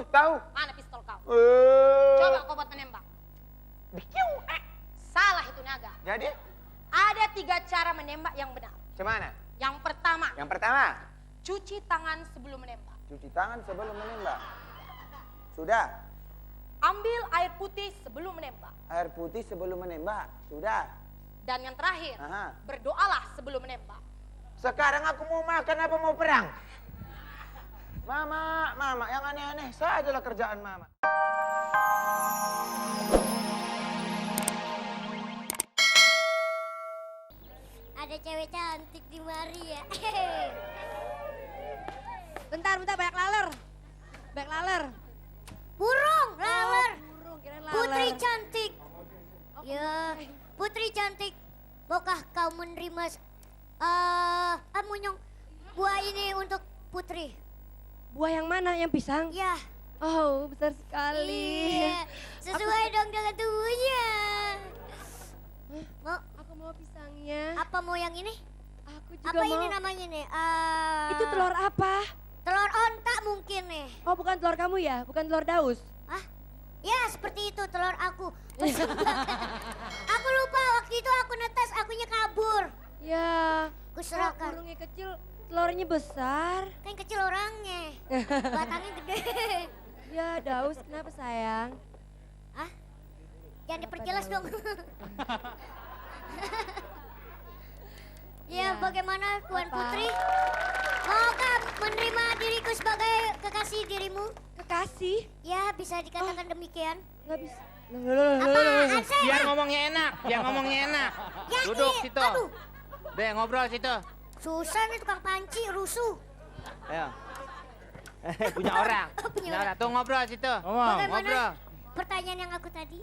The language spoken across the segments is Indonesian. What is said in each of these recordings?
tahu. Mana pistol kau? Eh. Coba kau buat menembak. Bikiu. Salah itu naga. Jadi? Ada 3 cara menembak yang benar. Gimana? Yang pertama, cuci tangan sebelum menembak. Cuci tangan sebelum menembak. Sudah. Ambil air putih sebelum menembak. Air putih sebelum menembak. Sudah. Dan yang terakhir, Aha. berdoalah sebelum menembak. Sekarang aku mau makan apa mau perang? Mama, yang aneh-aneh sajalah kerjaan mama. Ada cewek cantik di mari ya. Bentar, banyak laler. Banyak laler. Burung, laler. Burung, kirain laler. Putri cantik. Ya, putri cantik. Maukah kau menerima munyong buah ini untuk putri? Buah yang mana? Yang pisang? Ya. Oh, besar sekali. Iya, sesuai dong dengan tubuhnya. Mau Aku mau pisangnya. apa mau yang ini? Aku juga Apa mau. ini namanya nih? Itu telur apa? Telur onta mungkin nih. Oh, bukan telur kamu ya? Bukan telur daus? Hah? Ya seperti itu telur aku. Aku lupa waktu itu aku netes, akunya kabur. Ya. Aku Kok serahkan. burungnya kecil, telurnya besar? Kan kecil orangnya. Batangnya gede. Ya, daus. Kenapa sayang? Hah? Jangan diperjelas dong. Ya, bagaimana Tuan Apa? Putri? Maukah menerima diriku sebagai kekasih dirimu? Kekasih? Ya, bisa dikatakan demikian. Nggak bisa. Apaan sih? Biar ngomongnya enak, Ya, Duduk iya. situ. Aduh, Deh, ngobrol situ. susah nih tukang panci, rusuh. Ayo. Punya orang. Punya orang. Tuh ngobrol situ. Bagaimana Ngobrol. pertanyaan yang aku tadi?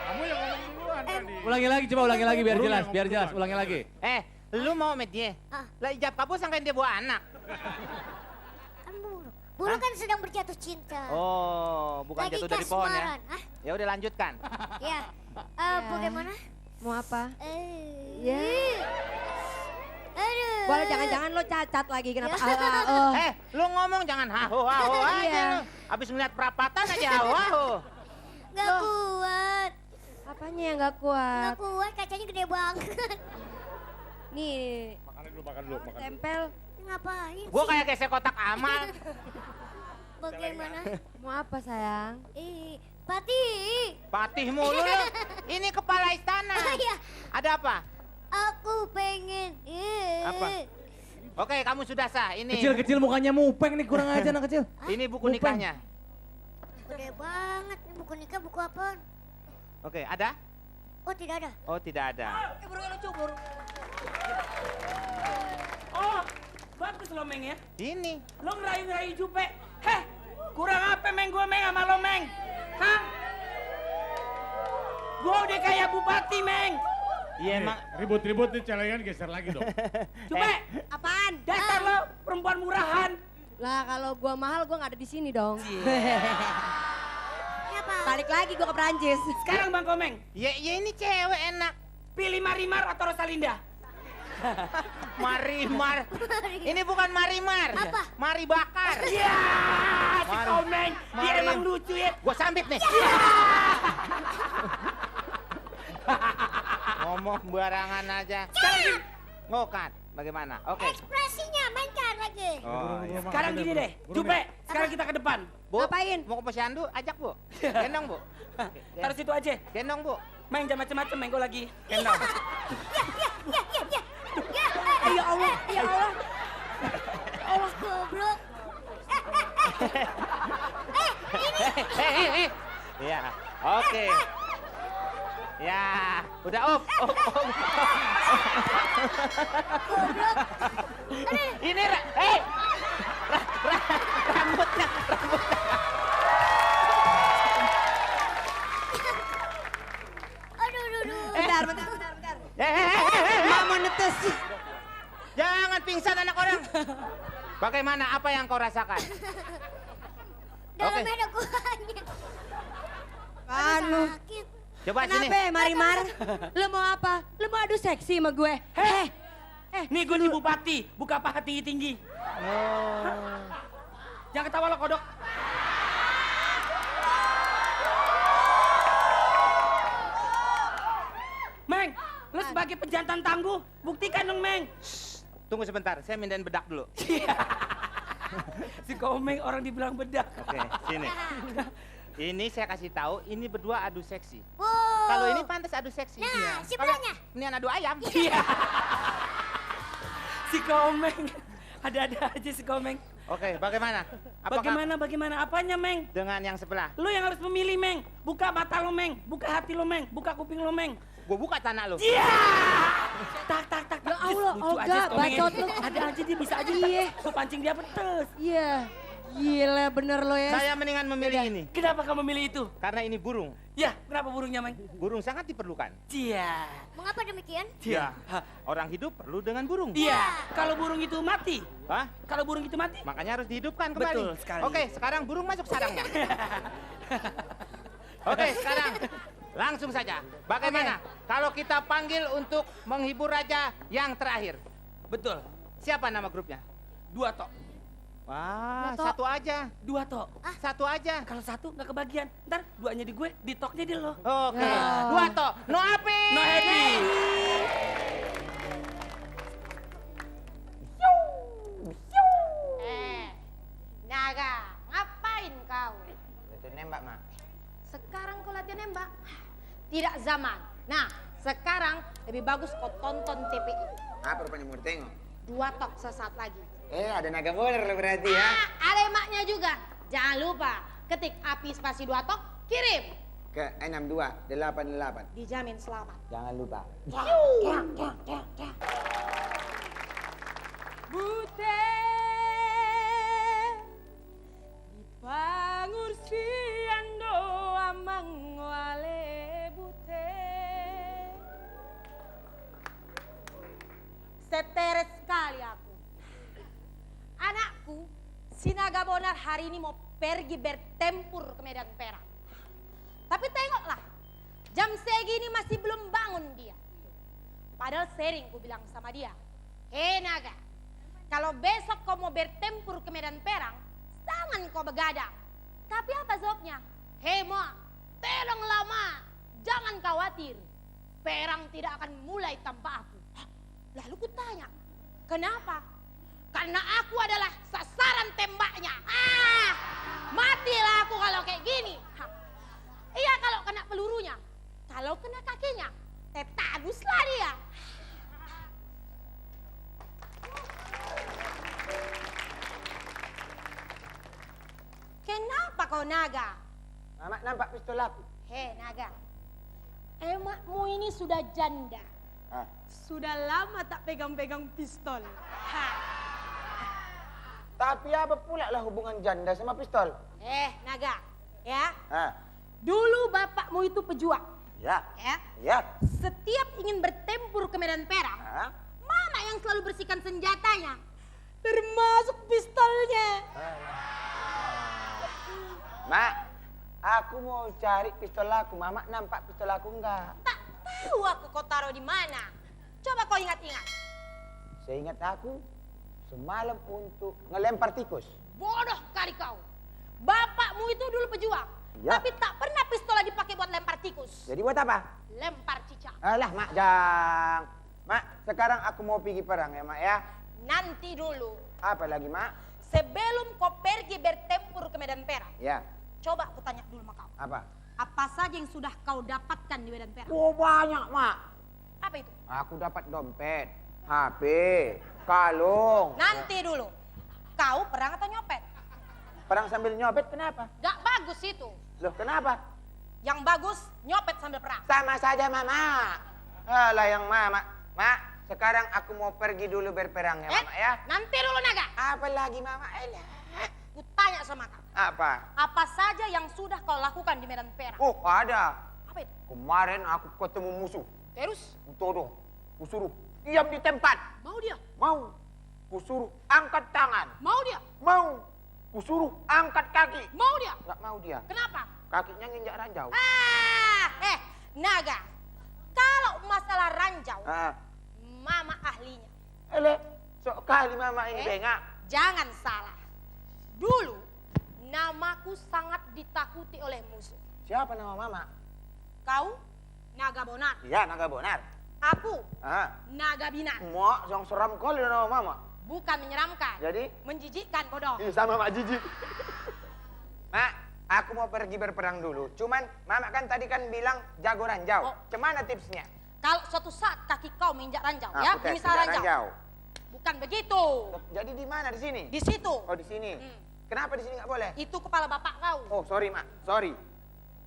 Kamu yang ngomong duluan tadi. Ulangi lagi, coba ulangi lagi biar Burung jelas, yang biar ngomong jelas. duluan. Ulangi lagi. Lu mau sama dia? Ah. Lah ijab kabul sangkain dia bawa anak. Kan burung. Burung kan sedang berjatuh cinta. Oh, bukan Lagi jatuh dari pohon ya. kasmaran. Hah? Ya udah lanjutkan. Ya. Bagaimana? Mau apa? Ya. Aduh. Boleh jangan-jangan lo cacat lagi. Kenapa? Ya. Lu ngomong jangan haho-haho aja. Iya. Lu. Habis ngeliat perapatan aja haho-haho. Gak kuat. Apanya yang nggak Gak kuat? kuat, kacanya gede banget. Nih, Makan dulu. tempel. Ngapain Gua sih? kayak gesek kotak amal. Bagaimana? Mau apa sayang? Pati. Patih mulu lu. Ini kepala istana. Oh iya, Ada apa? aku pengen. Apa? Oke, kamu sudah sah. Ini Kecil-kecil mukanya mupeng nih, kurang aja anak kecil. ini buku Mupeng. nikahnya. Gede banget. Ini buku nikah, buku apa? Oke, ada? Oh tidak ada. Oh, tidak ada. Burungnya lucu, burung. Oh, bagus lo Meng ya. Ini. Lo ngerayu-ngerayu Jupe. Heh, kurang apa Meng gue Meng sama lo Meng? Hah? Gue udah kayak bupati Meng. Iya emang. Ribut-ribut nih celengan geser lagi dong. Jupe, Apaan? dasar lo perempuan murahan. Lah kalau gua mahal gua nggak ada di sini dong. Apa? Balik lagi gua ke Perancis. Sekarang Bang Komeng, Ya ini cewek enak. pilih Marimar atau Rosalinda? Marimar. Ini bukan Marimar. Apa? Mari bakar. Ya, si Mari. Komeng, dia Mari. emang lucu ya. Gua sambit nih. Ngomong barangan aja. Ngokat. Bagaimana? Oke. Ekspresinya mainkan lagi. Oh, iya. Sekarang gini deh, Jupe, sekarang kita ke depan. Bu, Ngapain? mau ke posyandu? Ajak, Bu. Gendong, Bu. Taruh situ aja. Gendong, Bu. Meng jangan macem-macem, Meng gue lagi gendong. Ya Allah, ya Allah. Allah goblok. Iya. Oke. Ya, udah up. Ini rambutnya. Aduh. Bentar. Mama netes. Jangan pingsan anak orang. Bagaimana? Apa yang kau rasakan? Dalamnya ada kuahnya. Anu. Sakit. Coba sini. Kenapa, Marimar? Lu mau apa? Lu mau adu seksi sama gue? Nih gue nih bupati, buka paha tinggi-tinggi. Jangan ketawa lo kodok. Meng, lo sebagai pejantan tangguh, buktikan dong Meng. Tunggu sebentar, saya mindahin bedak dulu. Si Komeng orang dibilang bedak. Oke, sini. Ini saya kasih tahu, ini berdua adu seksi. Oh. Kalau ini pantas adu seksi. Nah, sebelahnya. Mendingan adu ayam. Iya. Si Komeng, ada-ada aja si Komeng. Oke, bagaimana? Bagaimana? Apanya, Meng? Dengan yang sebelah? Lu yang harus memilih, Meng. Buka mata lu, Meng. Buka hati lu, Meng. Buka kuping lu, Meng. Gue buka tanah lu. Iya! Tak. Ya Allah, Lucu aja Olga, si Komeng. bacot lu. Ada aja dia, bisa aja. Iya. Gue pancing dia petes. Iya. Gila bener lo ya. Saya mendingan memilih ini. Kenapa kamu memilih itu? Karena ini burung. Ya, kenapa burungnya, Meng? Burung sangat diperlukan. Iya. Mengapa demikian? Iya. Orang hidup perlu dengan burung. Iya. Kalau burung itu mati. Hah? Kalau burung itu mati. Makanya harus dihidupkan kembali. Betul sekali. Oke, sekarang burung masuk sarangnya. Oke, sekarang langsung saja. Bagaimana kalau kita panggil untuk menghibur raja yang terakhir? Betul. Siapa nama grupnya? 2 tok. Wah, Tok. satu aja. 2 tok. Satu aja. Kalau 1 nggak kebagian. Ntar 2-nya di gue, di toknya di lo. Oke, Nah. 2 tok. No happy. No happy. Naga, ngapain kau? Itu nembak, Mak. Sekarang kau latihan nembak? Tidak zaman. Nah, sekarang lebih bagus kau tonton TPI. Apa rupanya mau tengok? 2 tok sesaat lagi. Ada naga boler lo berarti ya. Ada emaknya juga. Jangan lupa, ketik api spasi 2 tok, kirim. Ke 6288. Dijamin selamat. Jangan lupa. Bute dipangur siando amang wale bute. Seteres sekali aku. Anakku, si Naga Bonar hari ini mau pergi bertempur ke medan perang. Tapi tengoklah, jam segini masih belum bangun dia. Padahal sering ku bilang sama dia, hei Naga, kalau besok kau mau bertempur ke medan perang, jangan kau begadang. Tapi apa jawabnya? Hei Ma, tolonglah Ma, jangan khawatir. Perang tidak akan mulai tanpa aku. Lalu ku tanya, kenapa? Karena aku adalah sasaran tembaknya. Matilah aku kalau kayak gini. Iya kalau kena pelurunya. Kalau kena kakinya, tetanuslah dia. Kenapa kau Naga? Mama nampak pistol aku. Hei Naga, emakmu ini sudah janda. Ah. Sudah lama tak pegang-pegang pistol. Tapi apa pula lah hubungan janda sama pistol? Naga, ya. Ah. Dulu bapakmu itu pejuang, Ya. ya. Ya. Setiap ingin bertempur ke medan perang, Ah. mama yang selalu bersihkan senjatanya, termasuk pistolnya. Mak, aku mau cari pistol aku. Mama nampak pistol aku enggak? Tak tahu aku kau taruh di mana. Coba kau ingat-ingat. Seingat aku, semalam untuk ngelempar tikus. Bodoh kali kau. Bapakmu itu dulu pejuang, Ya. tapi tak pernah pistolnya dipakai buat lempar tikus. Jadi buat apa? Lempar cicak. Alah, Mak, jang. Mak, sekarang aku mau pergi perang ya, Mak ya. Nanti dulu, Apa lagi, Mak? sebelum kau pergi bertempur ke medan perang, Ya. coba aku tanya dulu sama kau. Apa? Apa saja yang sudah kau dapatkan di medan perang? Oh, banyak, Mak. Apa itu? Aku dapat dompet, HP, kalung. Nanti dulu. Kau perang atau nyopet? Perang sambil nyopet kenapa? Gak bagus itu. Loh, kenapa? Yang bagus nyopet sambil perang. Sama saja, Mama. Alah yang Mama. Mak, sekarang aku mau pergi dulu berperang ya, Mama ya. Nanti dulu Naga. Apa lagi, Mama? Elah. Ku tanya sama kau. Apa? Apa saja yang sudah kau lakukan di medan perang? Oh, ada. Apa itu? Kemarin aku ketemu musuh. Terus? Todong. Kusuruh diam di tempat. Mau dia? Mau. Kusuruh angkat tangan. Mau dia? Mau. Kusuruh angkat kaki. Mau dia? Nggak mau dia. Kenapa? Kakinya nginjak ranjau. Naga. Kalau masalah ranjau, Ah. Mama ahlinya. Ele, sok kali Mama ini bengak. Jangan salah. Dulu, namaku sangat ditakuti oleh musuh. Siapa nama mama? Kau, Naga Bonar. Iya, Naga Bonar. Aku, Ah, Naga Binar. mak, yang seram kali nama mama. Bukan menyeramkan. Jadi? Menjijikkan, bodoh. Ih, sama Mak Jijik. Mak, aku mau pergi berperang dulu. Cuman mama kan tadi kan bilang jago ranjau. Oh. Gimana tipsnya? Kalau suatu saat kaki kau menginjak ranjau, Ah, ya, aku tes, misal tidak ranjau. Bukan begitu. Jadi di mana? Di sini? Di situ. Oh, di sini. Kenapa di sini nggak boleh? Itu kepala bapak kau. Oh, sorry, Mak. Sorry.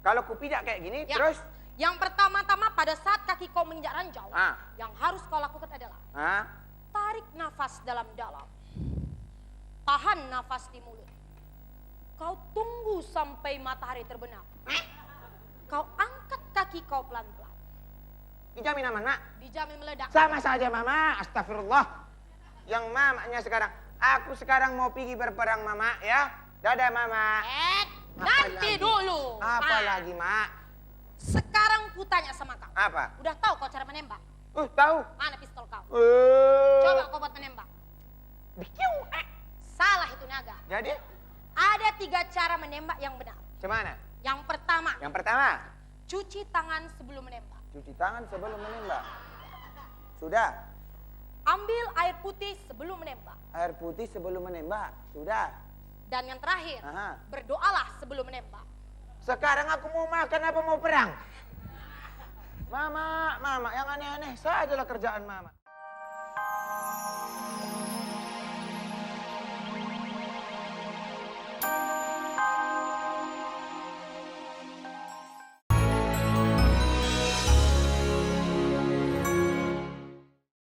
Kalau kupijak kayak gini, Ya. terus? Yang pertama-tama pada saat kaki kau menginjak ranjau, Ah. yang harus kau lakukan adalah Ah, tarik nafas dalam-dalam. Tahan nafas di mulut. Kau tunggu sampai matahari terbenam. Kau angkat kaki kau pelan-pelan. dijamin aman, Mak. Dijamin meledak. Sama saja, Mama. Astagfirullah. Yang mamanya sekarang. Aku sekarang mau pergi berperang, Mama, ya. Dadah, Mama. Nanti lagi? dulu. Apa Mak. lagi, Mak? Sekarang ku tanya sama kau. Apa? Udah tahu kau cara menembak? Tahu. Mana pistol kau? Coba. Coba kau buat menembak. Bikiu. Salah itu naga. Jadi, Ada 3 cara menembak yang benar. gimana? Yang pertama, Yang pertama, cuci tangan sebelum menembak. cuci tangan sebelum menembak. Sudah. Ambil air putih sebelum menembak. Air putih sebelum menembak. Sudah. Dan yang terakhir, Aha. berdoalah sebelum menembak. Sekarang aku mau makan apa mau perang? Mama, yang aneh-aneh sajalah kerjaan Mama.